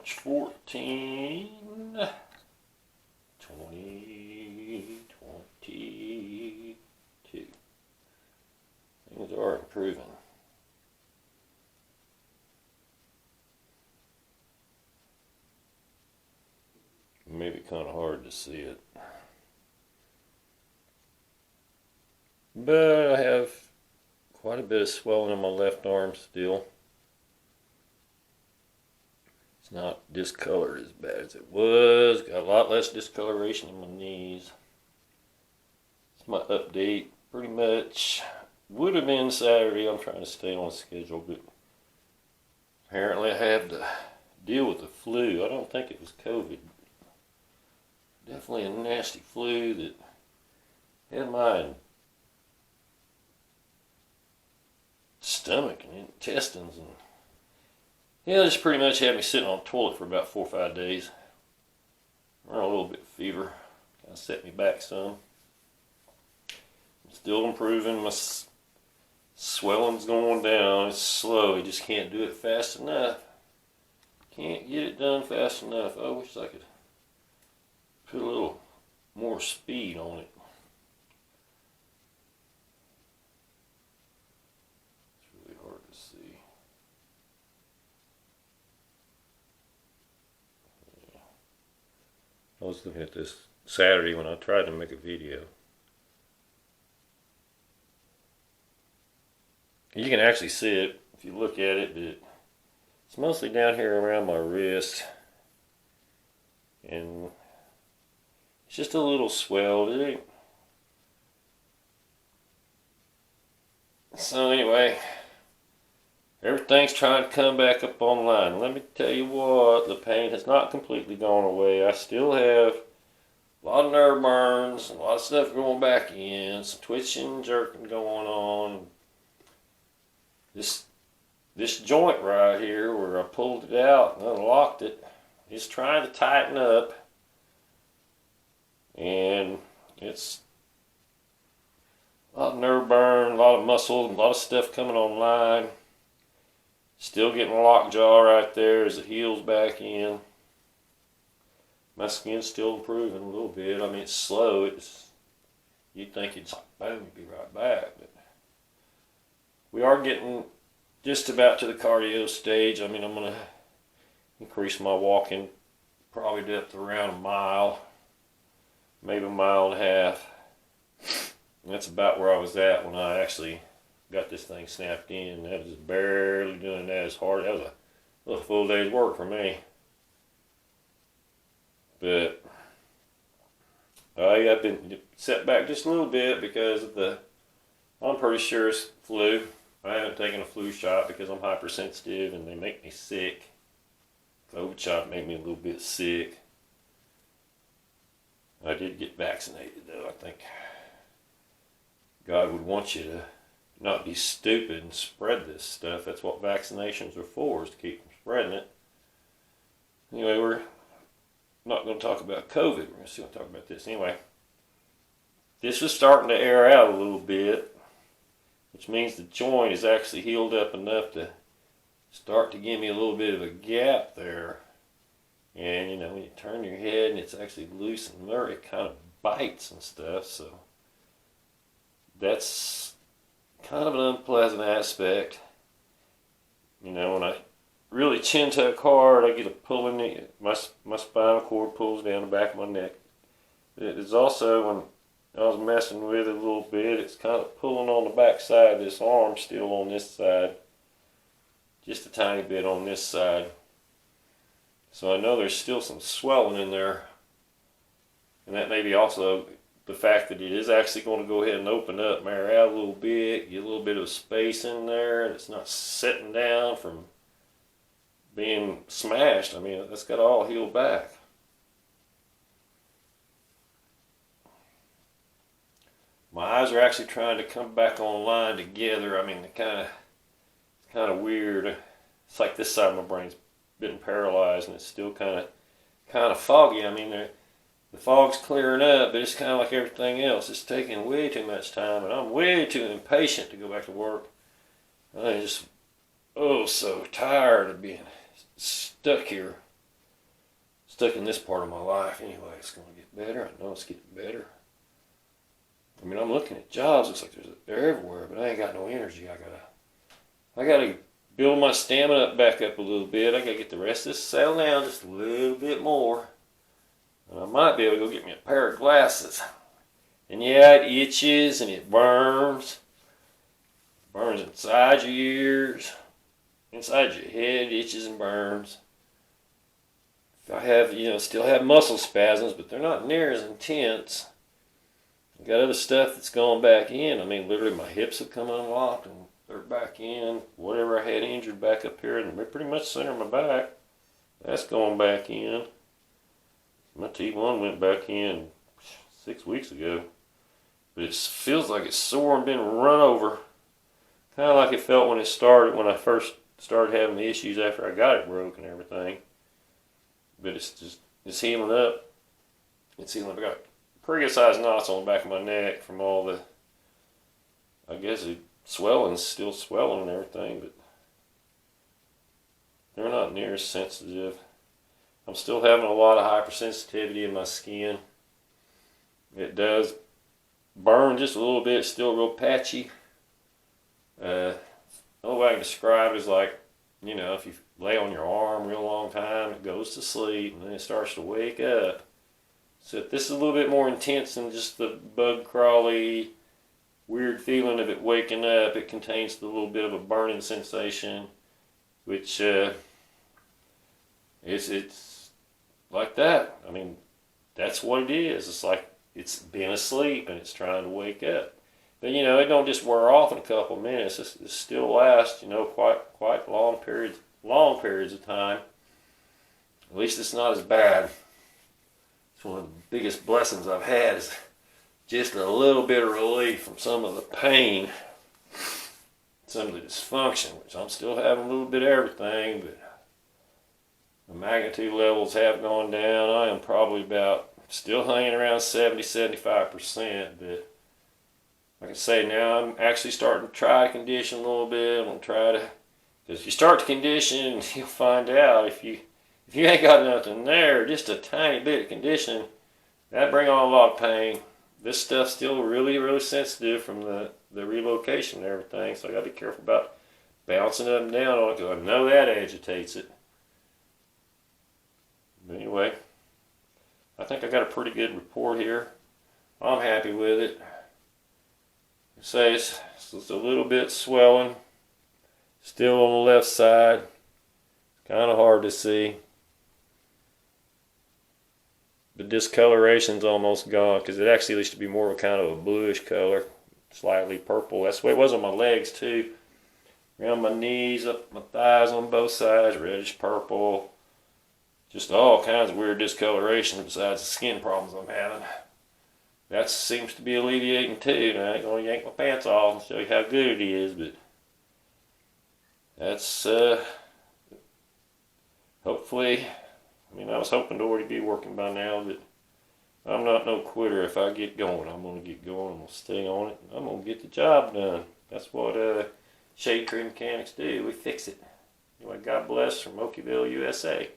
March 14, 2022. Things are improving. Maybe kind of hard to see it. But I have quite a bit of swelling in my left arm still. It's not discolored as bad as it was. Got a lot less discoloration in my knees. It's my update. Pretty much would have been Saturday. I'm trying to stay on schedule, but apparently I had to deal with the flu. I don't think it was COVID. Definitely a nasty flu that had my stomach and intestines, and yeah, just pretty much had me sitting on the toilet for about 4 or 5 days. A little bit of fever. Kind of set me back some. I'm still improving. My swelling's going down. It's slow. You just can't do it fast enough. Can't get it done fast enough. I wish I could put a little more speed on it. It's really hard to see. Yeah. I was looking at this Saturday when I tried to make a video. You can actually see it if you look at it, but it's mostly down here around my wrist. And it's just a little swelled. It ain't. So anyway, everything's trying to come back up online. Let me tell you what, the pain has not completely gone away. I still have a lot of nerve burns, a lot of stuff going back in, some twitching, jerking going on. This joint right here where I pulled it out and unlocked it is trying to tighten up. And it's a lot of nerve burn, a lot of muscle, a lot of stuff coming online. Still getting a locked jaw right there as it heals back in. My skin's still improving a little bit. I mean, it's slow. You'd think it's like, boom, you'd be right back. But we are getting just about to the cardio stage. I mean, I'm going to increase my walking probably up to around a mile. Maybe a mile and a half. And that's about where I was at when I actually got this thing snapped in. That was barely doing that as hard. That was a full day's work for me. But I've been set back just a little bit because of I'm pretty sure it's flu. I haven't taken a flu shot because I'm hypersensitive and they make me sick. COVID shot made me a little bit sick. I did get vaccinated though. I think God would want you to not be stupid and spread this stuff. That's what vaccinations are for, is to keep from spreading it. Anyway, we're not going to talk about COVID. We're going to talk about this. Anyway, this is starting to air out a little bit, which means the joint is actually healed up enough to start to give me a little bit of a gap there. And you know, when you turn your head and it's actually loose and there, it kind of bites and stuff. So that's kind of an unpleasant aspect. You know, when I really chin tuck hard, I get a pull in my spinal cord pulls down the back of my neck. It is also, when I was messing with it a little bit, it's kind of pulling on the back side of this arm, still on this side. Just a tiny bit on this side. So I know there's still some swelling in there. And that may be also the fact that it is actually going to go ahead and open up, marry out a little bit, get a little bit of space in there, and it's not sitting down from being smashed. I mean, that's got to all heal back. My eyes are actually trying to come back online together. I mean, it's kind of weird. It's like this side of my brain's been paralyzed and it's still kind of foggy. I mean, the fog's clearing up, but it's kind of like everything else. It's taking way too much time, and I'm way too impatient to go back to work. I'm just so tired of being stuck here. stuck in this part of my life anyway. It's going to get better. I know it's getting better. I mean, I'm looking at jobs. Looks like they're everywhere, but I ain't got no energy. I gotta build my stamina back up a little bit. I gotta get the rest of this settled down just a little bit more. And I might be able to go get me a pair of glasses. And yeah, it itches and it burns. Burns inside your ears, inside your head, itches and burns. I have, still have muscle spasms, but they're not near as intense. I got other stuff that's going back in. I mean, literally my hips have come unlocked and they're back in. Whatever I had injured back up here, and pretty much center of my back, that's going back in. My T1 went back in 6 weeks ago. But it feels like it's sore and been run over. Kind of like it felt when when I first started having the issues after I got it broke and everything. But it's healing up. It's healing up. I got pretty good sized knots on the back of my neck from all the, I guess the swelling's still swelling and everything, but they're not near as sensitive. I'm still having a lot of hypersensitivity in my skin. It does burn just a little bit. It's still real patchy. The only way I can describe it is like, if you lay on your arm a real long time, it goes to sleep and then it starts to wake up. So if this is a little bit more intense than just the bug crawly, weird feeling of it waking up. It contains a little bit of a burning sensation, which it's like that. I mean, that's what it is. It's like it's been asleep and it's trying to wake up. But it don't just wear off in a couple of minutes. It still lasts, quite long periods of time. At least it's not as bad. It's one of the biggest blessings I've had is just a little bit of relief from some of the pain, some of the dysfunction, which I'm still having a little bit of everything, but the magnitude levels have gone down. I am probably still hanging around 70-75%, but like I say, now I'm actually starting to try to condition a little bit. I'm going to try to, because if you start to condition, you'll find out if you ain't got nothing there, just a tiny bit of conditioning, that bring on a lot of pain. This stuff's still really, really sensitive from the relocation and everything, so I got to be careful about bouncing up and down on it because I know that agitates it. But anyway, I think I got a pretty good report here. I'm happy with it. Say it's a little bit swelling, still on the left side. Kind of hard to see. The discoloration's almost gone because it actually used to be more of a kind of a bluish color, slightly purple. That's the way it was on my legs too. Around my knees, up my thighs on both sides, reddish purple. Just all kinds of weird discoloration besides the skin problems I'm having. That seems to be alleviating too. Now, I ain't going to yank my pants off and show you how good it is, but that's hopefully, I was hoping to already be working by now, but I'm not no quitter. If I get going, I'm going to get going. I'm going to stay on it. I'm going to get the job done. That's what Shade Tree Mechanics do. We fix it. Anyway, God bless from Okieville, USA.